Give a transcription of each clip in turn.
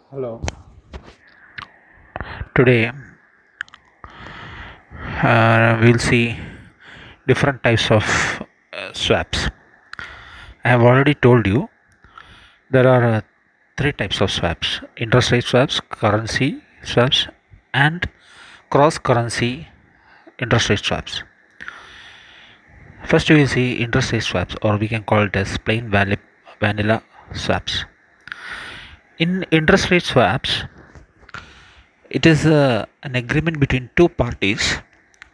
Hello. Today, we'll see different types of swaps. I have already told you there are three types of swaps: interest rate swaps, currency swaps, and cross currency interest rate swaps. First, we will see interest rate swaps, or we can call it as plain vanilla swaps. In interest rate swaps, it is an agreement between two parties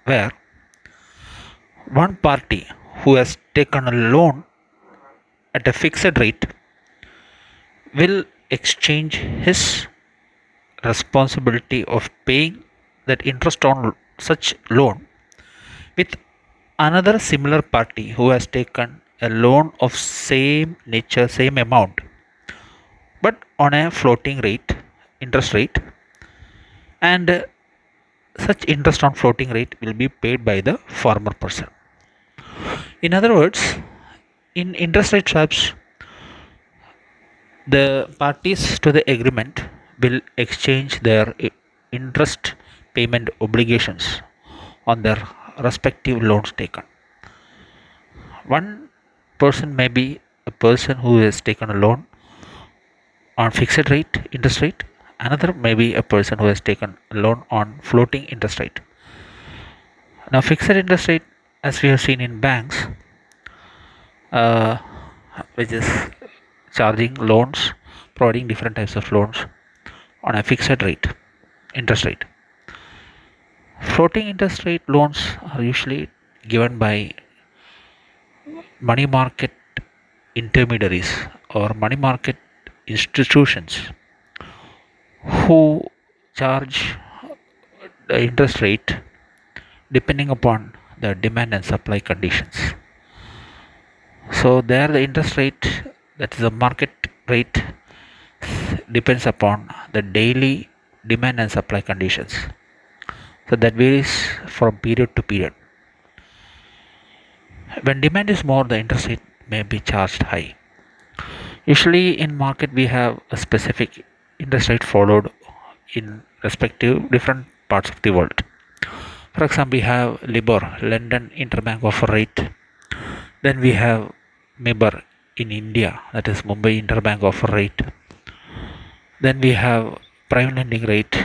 where one party who has taken a loan at a fixed rate will exchange his responsibility of paying that interest on such loan with another similar party who has taken a loan of same nature, same amount, but on a floating rate, interest rate, and such interest on floating rate will be paid by the former person. In other words, in interest rate swaps, the parties to the agreement will exchange their interest payment obligations on their respective loans taken. One person may be a person who has taken a loan on fixed rate interest rate, another may be a person who has taken a loan on floating interest rate. Now, fixed interest rate, as we have seen in banks, uh, which is charging loans, providing different types of loans on a fixed rate interest rate. Floating interest rate loans are usually given by money market intermediaries or money market institutions who charge the interest rate depending upon the demand and supply conditions. So there the interest rate, that is the market rate, depends upon the daily demand and supply conditions. So that varies from period to period. When demand is more, the interest rate may be charged high. Usually in market we have a specific interest rate followed in respective different parts of the world. For example, we have LIBOR, London Interbank Offer Rate. Then we have MIBOR in India, that is Mumbai Interbank Offer Rate. Then we have prime lending rate,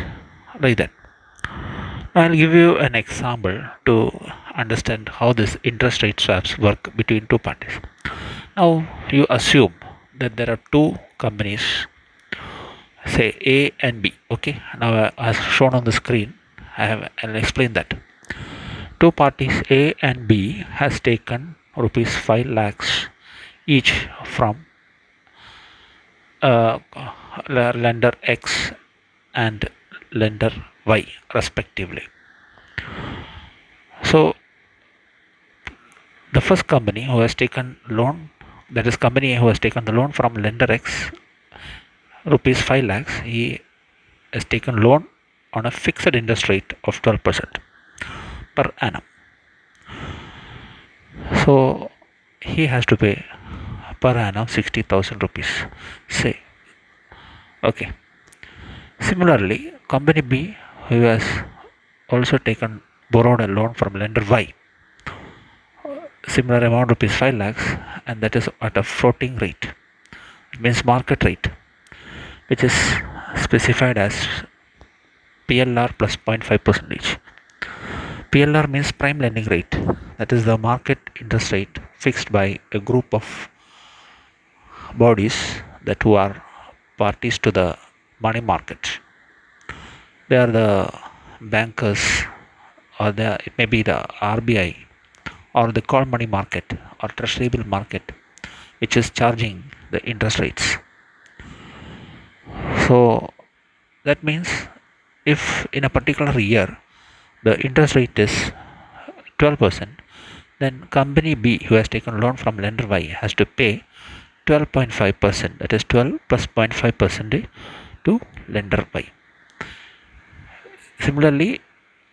like that. I'll give you an example to understand how this interest rate swaps work between two parties. Now you assume that there are two companies, say A and B. Okay, now as shown on the screen, I'll explain that. Two parties A and B has taken rupees 5 lakhs each from uh, lender X and lender Y respectively. So the first company who has taken loan, that is company who has taken the loan from lender X rupees 5 lakhs, he has taken loan on a fixed interest rate of 12% per annum. So he has to pay per annum 60,000 rupees, say. Okay. Similarly, company B, who has also taken borrowed a loan from lender Y, similar amount rupees 5 lakhs, and that is at a floating rate. It means market rate, which is specified as PLR plus 0.5 percentage. PLR means prime lending rate, that is the market interest rate fixed by a group of bodies that who are parties to the money market. They are the bankers, or it may be the RBI, or the call money market or treasury bill market, which is charging the interest rates. So that means if in a particular year the interest rate is 12%, then company B who has taken loan from lender Y has to pay 12.5%, that is 12 plus 0.5% to lender Y. Similarly,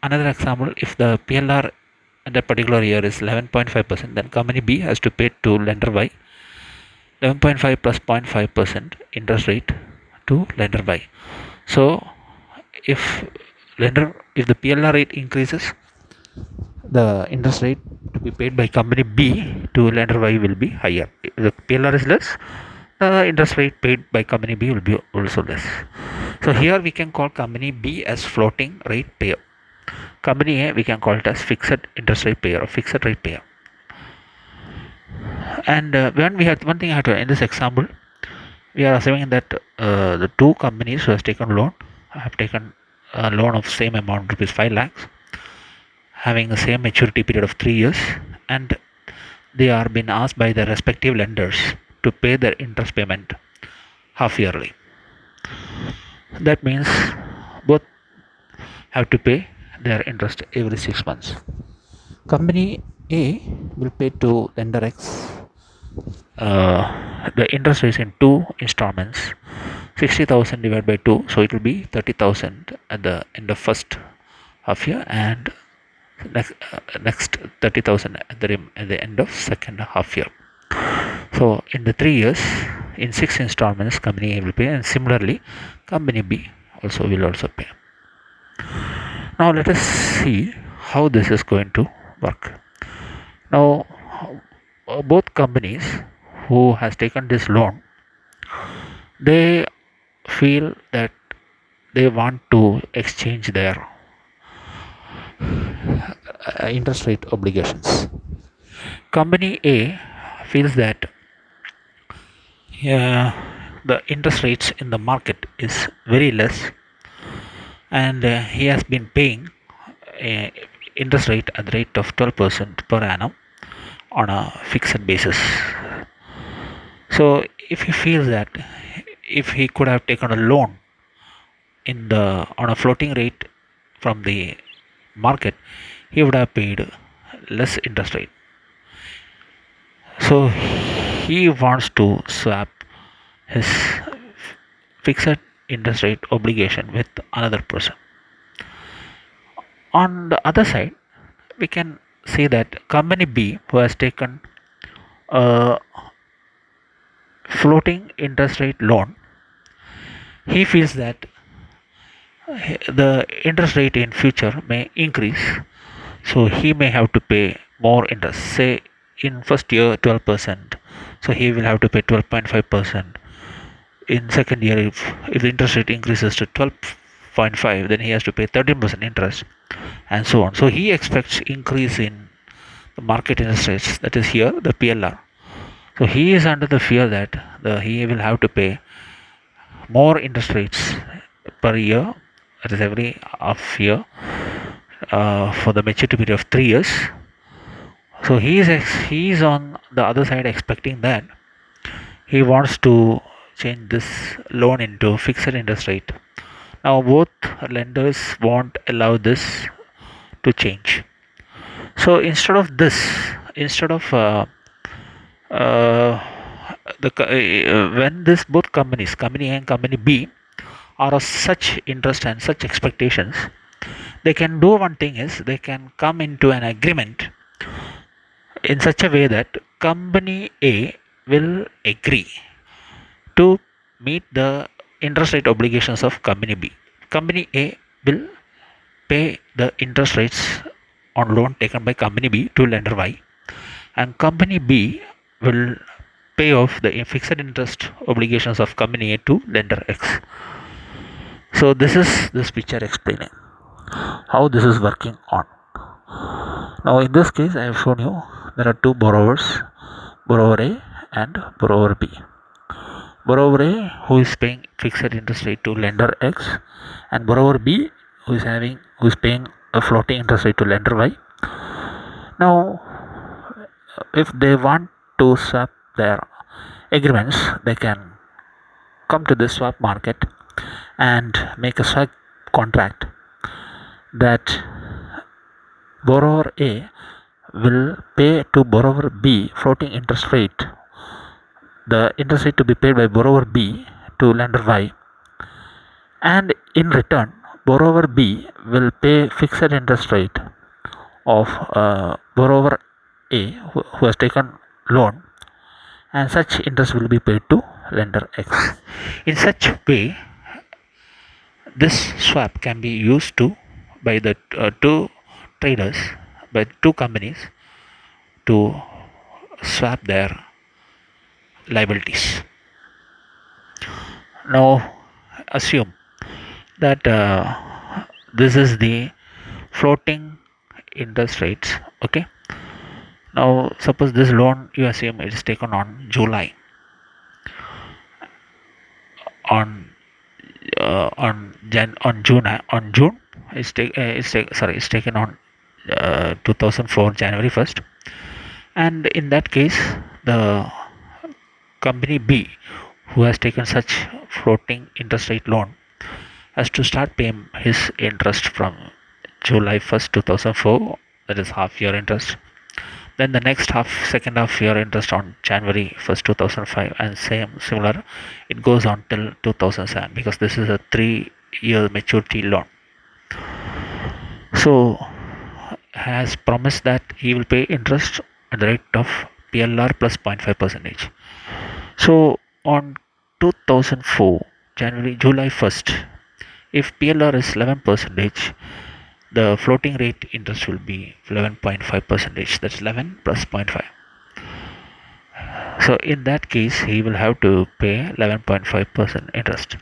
another example, if the PLR in that particular year is 11.5%, then company B has to pay to lender Y 11.5 plus 0.5% interest rate to lender Y. So if if the PLR rate increases, the interest rate to be paid by company B to lender Y will be higher. If the PLR is less, the interest rate paid by company B will be also less. So here we can call company B as floating rate payer. Company A we can call it as fixed interest rate payer or fixed rate payer. And when we have one thing I have to in this example, we are assuming that the two companies who has taken loan have taken a loan of same amount rupees 5 lakhs, having the same maturity period of 3 years, and they are being asked by their respective lenders to pay their interest payment half yearly. That means both have to pay their interest every 6 months. Company A will pay to lender X the interest is in two installments, 60,000 divided by 2, so it will be 30,000 at the end of first half year, and next 30,000 at the end of second half year. So in the 3 years, in 6 installments company A will pay, and similarly company B will also pay. Now let us see how this is going to work. Now both companies who has taken this loan, they feel that they want to exchange their interest rate obligations. Company A feels that the interest rates in the market is very less, and he has been paying interest rate at the rate of 12% per annum on a fixed basis. So if he feels that if he could have taken a loan on a floating rate from the market, he would have paid less interest rate. So he wants to swap his fixed interest rate obligation with another person. On the other side, we can say that company B, who has taken a floating interest rate loan, he feels that the interest rate in future may increase, so he may have to pay more interest. Say in first year 12%, so he will have to pay 12.5%. In second year, if the interest rate increases to 12.5, then he has to pay 13% interest, and so on. So he expects increase in the market interest rates, that is here the PLR. So he is under the fear that he will have to pay more interest rates per year, that is every half year, for the maturity period of 3 years. So he is on the other side expecting that he wants to change this loan into fixed interest rate. Now both lenders won't allow this to change. So instead of when this both companies, company A and company B, are of such interest and such expectations, they can do one thing is they can come into an agreement in such a way that company A will agree to meet the interest rate obligations of company B. Company A will pay the interest rates on loan taken by company B to lender Y, and company B will pay off the fixed interest obligations of company A to lender X. So this is this picture explaining how this is working on. Now in this case I have shown you there are two borrowers, borrower A and borrower B. Borrower A who is paying fixed interest rate to lender X, and borrower B who is paying a floating interest rate to lender Y. Now if they want to swap their agreements, they can come to the swap market and make a swap contract that borrower A will pay to borrower B floating interest rate, the interest rate to be paid by borrower B to lender Y, and in return borrower B will pay fixed interest rate of borrower A who has taken loan, and such interest will be paid to lender X. In such way, this swap can be used to by the two traders, by two companies, to swap their liabilities. Now, assume that this is the floating interest rates. Okay. Now, suppose this loan you assume it is taken on July, on June, it's taken on 2004 January 1st, and in that case the company B, who has taken such floating interest rate loan, has to start paying his interest from July 1st 2004, that is half year interest. Then the next second half year interest on January 1st 2005, and similar it goes on till 2007, because this is a 3-year maturity loan. So has promised that he will pay interest at the rate of PLR plus 0.5 percentage. So on 2004 July 1st, if PLR is 11 percentage, the floating rate interest will be 11.5 percentage. That's 11 plus 0.5. So in that case, he will have to pay 11.5% interest.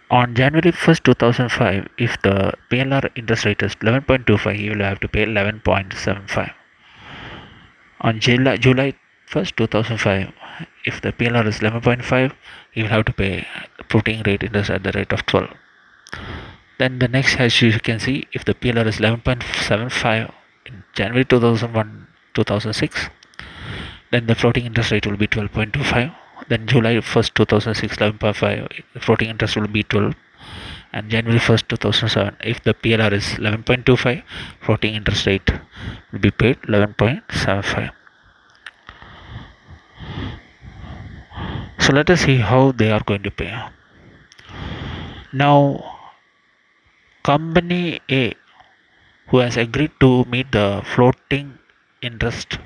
On January 1st, 2005, if the PLR interest rate is 11.25, he will have to pay 11.75. On July 1st, 2005, if the PLR is 11.5, he will have to pay floating rate interest at the rate of 12. Then the next, as you can see, if the PLR is 11.75 in January 2001, 2006, then the floating interest rate will be 12.25. Then July 1st 2006 11.5, floating interest will be 12. And January 1st 2007, if the PLR is 11.25, floating interest rate will be paid 11.75. So let us see how they are going to pay. Now, company A, who has agreed to meet the floating interest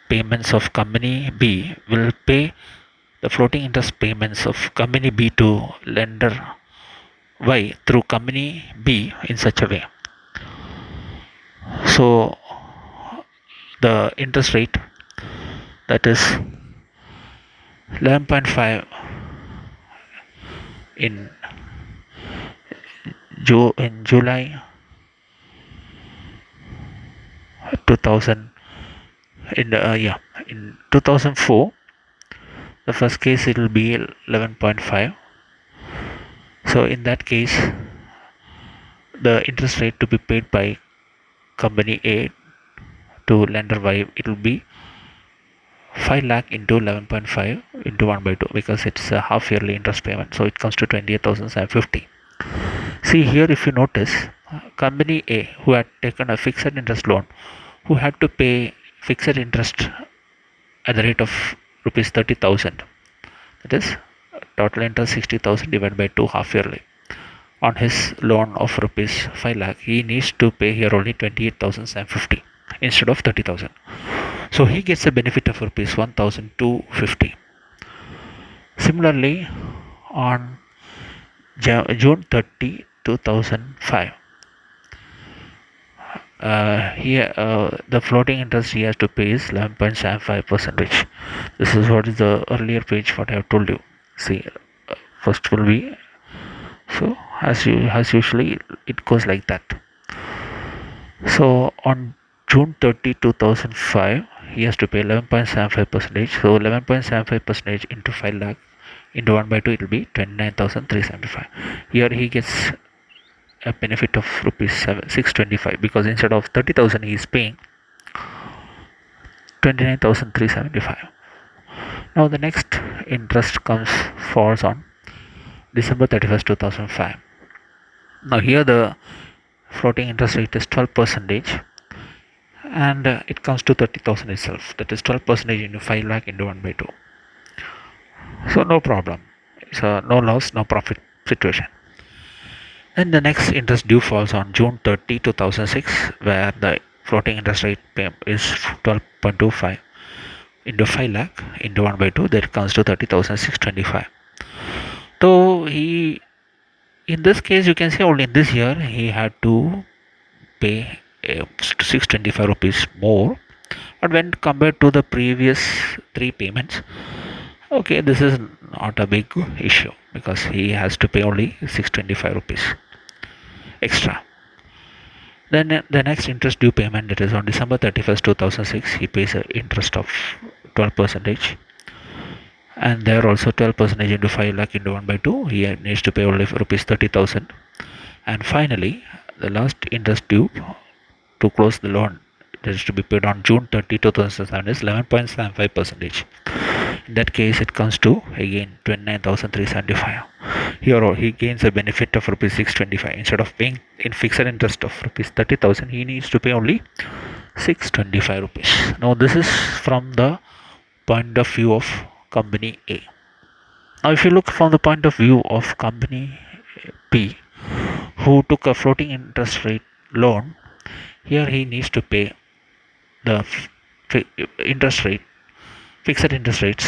payments of company B, will pay the floating interest payments of company B to lender Y through company B in such a way. So the interest rate, that is 11.5 in July 2000, in 2004, the first case it will be 11.5. So in that case, the interest rate to be paid by company A to lender Y, it will be 5 lakh into 11.5 into 1 by 2, because it's a half yearly interest payment, so it comes to 28,750. See here, if you notice, company A, who had taken a fixed interest loan, who had to pay fixed interest at the rate of rupees 30,000, that is total interest 60,000 divided by 2 half yearly. On his loan of rupees 5 lakh, he needs to pay here only 28,750 instead of 30,000. So he gets a benefit of rupees 1,250. Similarly, on June 30, 2005, here the floating interest he has to pay is 11.75 percentage. This is what is the earlier page what I have told you. See, first will be, so as usually it goes like that. So on June 30, 2005, he has to pay 11.75 percentage. So 11.75 percentage into 5 lakh into 1 by 2, it will be 29,375. Here he gets a benefit of rupees 625, because instead of 30,000 he is paying 29,375. Now the next interest falls on December 31st, 2005. Now here the floating interest rate is 12 percentage, and it comes to 30,000 itself, that is 12 percentage into 5 lakh into 1 by 2. So no problem, it's a no loss no profit situation. Then the next interest due falls on June 30, 2006, where the floating interest rate is 12.25. into 5 lakh into 1 by 2, that comes to 30,625. So he, in this case, you can say only in this year he had to pay 625 rupees more. But when compared to the previous three payments, okay, this is not a big issue because he has to pay only 625 rupees extra. Then the next interest due payment, that is on December 31st, 2006, he pays an interest of 12 percentage, and there also 12 percentage into 5 lakh into 1 by 2, he needs to pay only rupees 30,000. And finally, the last interest due to close the loan, that is to be paid on June 30, 2007, is 11.75 percentage. In that case, it comes to again 29,375. Here he gains a benefit of rupees 625. Instead of paying in fixed interest of rupees 30,000, he needs to pay only 625 rupees. Now this is from the point of view of company A. Now if you look from the point of view of company B, who took a floating interest rate loan, here he needs to pay the interest rate, fixed interest rates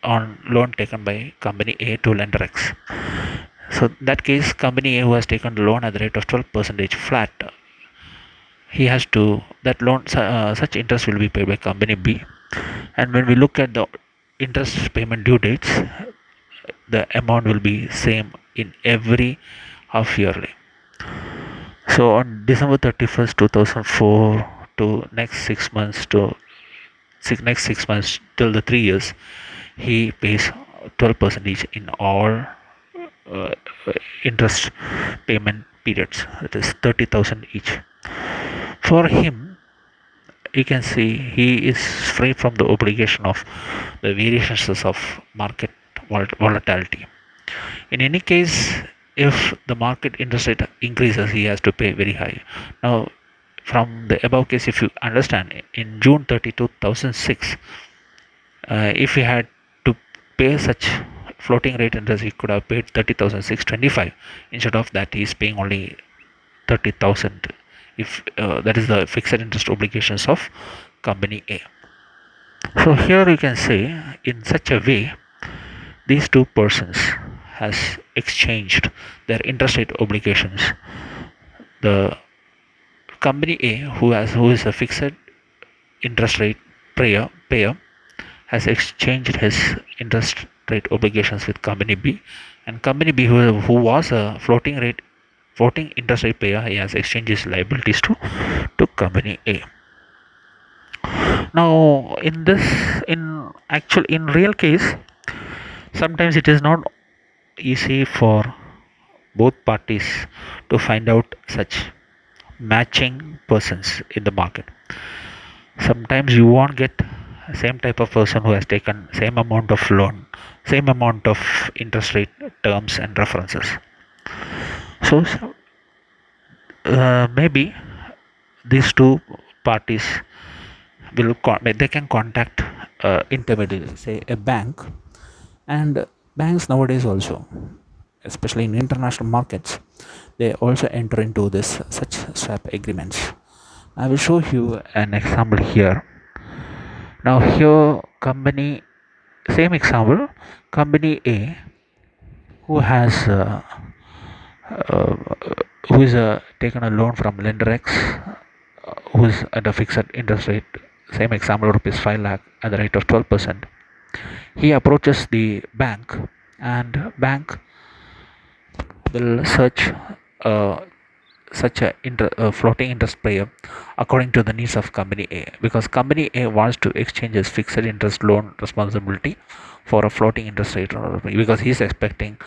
on loan taken by company A to lender X. So in that case, company A, who has taken the loan at the rate of 12 percentage flat, he has to, that loan, such interest will be paid by company B. And when we look at the interest payment due dates, the amount will be same in every half yearly. So on December 31st, 2004 to next 6 months till the 3 years, he pays 12% each in all uh, interest payment periods, that is 30,000 each. For him, you can see he is free from the obligation of the variations of market volatility. In any case, if the market interest rate increases, he has to pay very high. Now from the above case, if you understand, in June 30, 2006, if he had to pay such floating rate interest, he could have paid 30,625. Instead of that, he is paying only 30,000, if that is the fixed interest obligations of company A. So here you can say, in such a way, these two persons has exchanged their interest rate obligations. The company A, who is a fixed interest rate payer, has exchanged his interest rate obligations with company B, and company B, who was a floating interest rate payer, he has exchanged his liabilities to company A. Now in real case, sometimes it is not easy for both parties to find out such matching persons in the market. Sometimes you won't get same type of person who has taken same amount of loan, same amount of interest rate terms and references. So maybe these two parties they can contact intermediary, say a bank. And banks nowadays also, especially in international markets, they also enter into this such swap agreements. I will show you an example here. Now here, same example, company A, who has uh, who is taken a loan from lender X, who is at a fixed interest rate, same example, rupees 5 lakh at the rate of 12%. He approaches the bank, and bank will search uh, such a floating interest payer according to the needs of company A, because company A wants to exchange his fixed interest loan responsibility for a floating interest rate, because he is expecting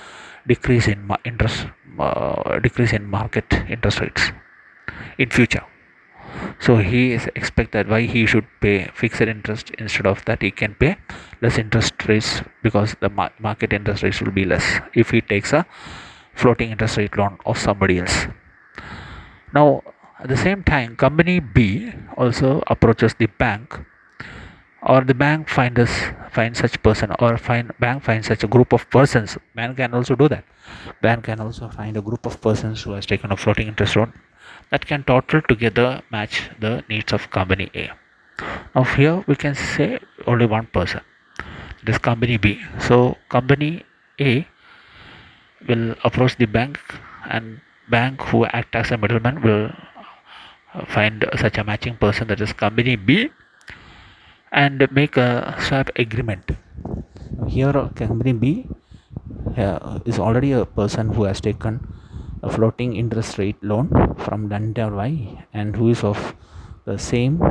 decrease in decrease in market interest rates in future. So he is expected why he should pay fixed interest, instead of that he can pay less interest rates, because the market interest rates will be less if he takes a floating interest rate loan of somebody else. Now at the same time, company B also approaches the bank, or the bank finds such person, or bank finds such a group of persons. Bank can also do that. Bank can also find a group of persons who has taken a floating interest loan that can total together match the needs of company A. Now here we can say only one person. It is company B. So company A will approach the bank, and bank who act as a middleman will find such a matching person, that is company B, and make a swap agreement. Here company B is already a person who has taken a floating interest rate loan from lender Y, and who is of the same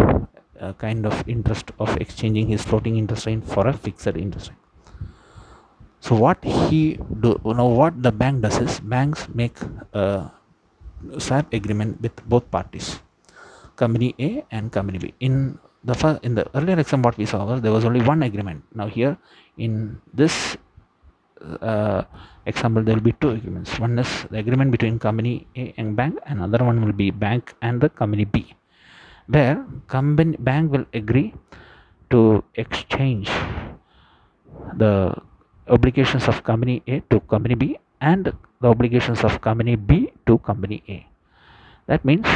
kind of interest of exchanging his floating interest rate for a fixed interest rate. So what what the bank does is, banks make a swap agreement with both parties, company A and company B. In the earlier example what we saw was there was only one agreement. Now here in this example there will be two agreements. One is the agreement between company A and bank, and another one will be bank and the company B, where bank will agree to exchange the obligations of company A to company B and the obligations of company B to company A. That means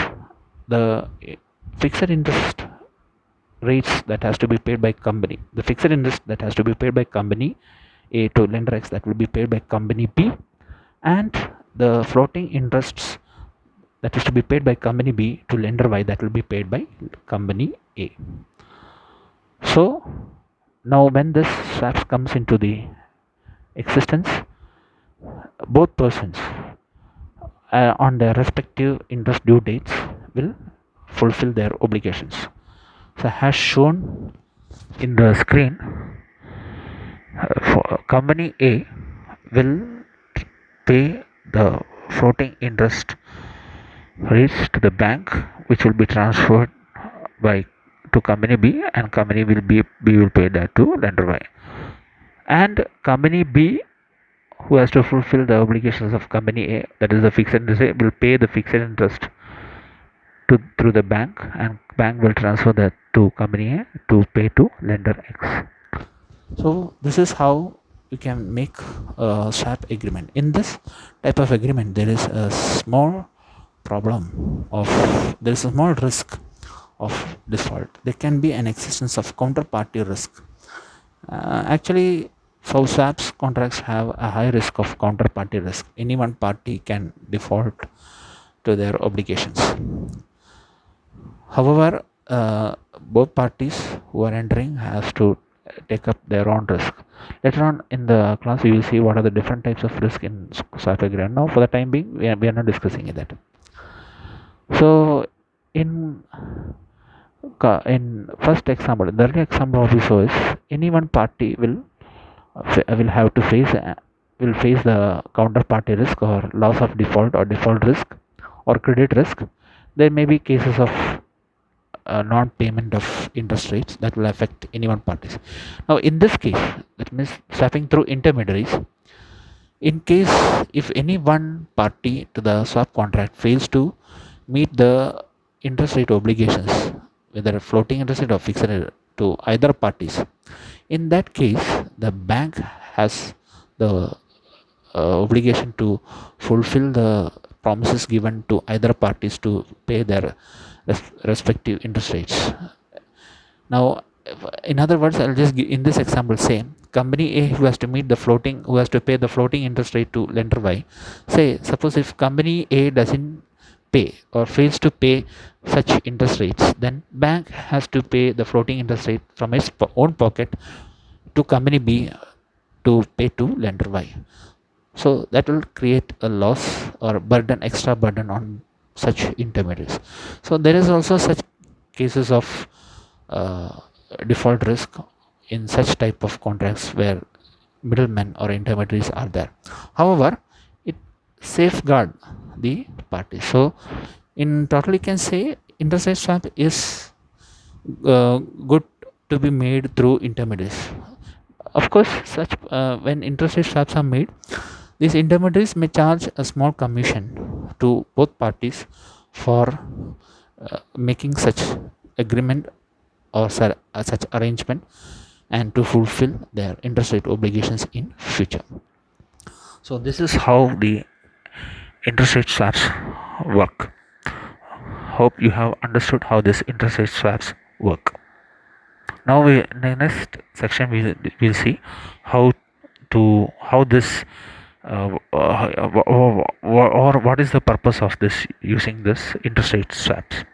the fixed interest rates that has to be paid by company, the fixed interest that has to be paid by company A to lender X, that will be paid by company B, and the floating interests that is to be paid by company B to lender Y, that will be paid by company A. So now when this swap comes into the existence, both persons on their respective interest due dates will fulfill their obligations. So as shown in the screen, for company A will pay the floating interest rates to the bank, which will be transferred by to company B, and company B will pay that to lender Y. And company B, who has to fulfill the obligations of company A, that is the fixed interest rate, will pay the fixed interest through the bank, and bank will transfer that to company A to pay to lender X. So this is how you can make a swap agreement. In this type of agreement, there is a small there is a small risk of default. There can be an existence of counterparty risk. Actually, so swaps contracts have a high risk of counterparty risk. Any one party can default to their obligations. However, both parties who are entering has to take up their own risk. Later on in the class, we will see what are the different types of risk in swap agreement. Now, for the time being, we are not discussing that. So, in first example, the earlier example what we saw is, any one party will have to face the counterparty risk, or loss of default, or default risk, or credit risk. There may be cases of non-payment of interest rates that will affect any one parties. Now in this case, that means swapping through intermediaries, in case if any one party to the swap contract fails to meet the interest rate obligations, whether floating interest rate or fixed rate, to either parties, in that case the bank has the obligation to fulfill the promises given to either parties to pay their respective interest rates. Now in other words, I'll just give, in this example, say company A who has to pay the floating interest rate to lender Y. Suppose if company A doesn't pay or fails to pay such interest rates, then bank has to pay the floating interest rate from its own pocket to company B to pay to lender Y. So that will create a loss or extra burden on such intermediaries. So there is also such cases of default risk in such type of contracts where middlemen or intermediaries are there. However, it safeguard the parties. So in total, you can say interest rate swap is good to be made through intermediaries. Of course, such when interest rate swaps are made, these intermediaries may charge a small commission to both parties for making such agreement or such arrangement, and to fulfill their interest rate obligations in future. So this is how the interest rate swaps work. Hope you have understood how this interest rate swaps work. Now in the next section we'll see how how this or what is the purpose of this using this interest rate swaps.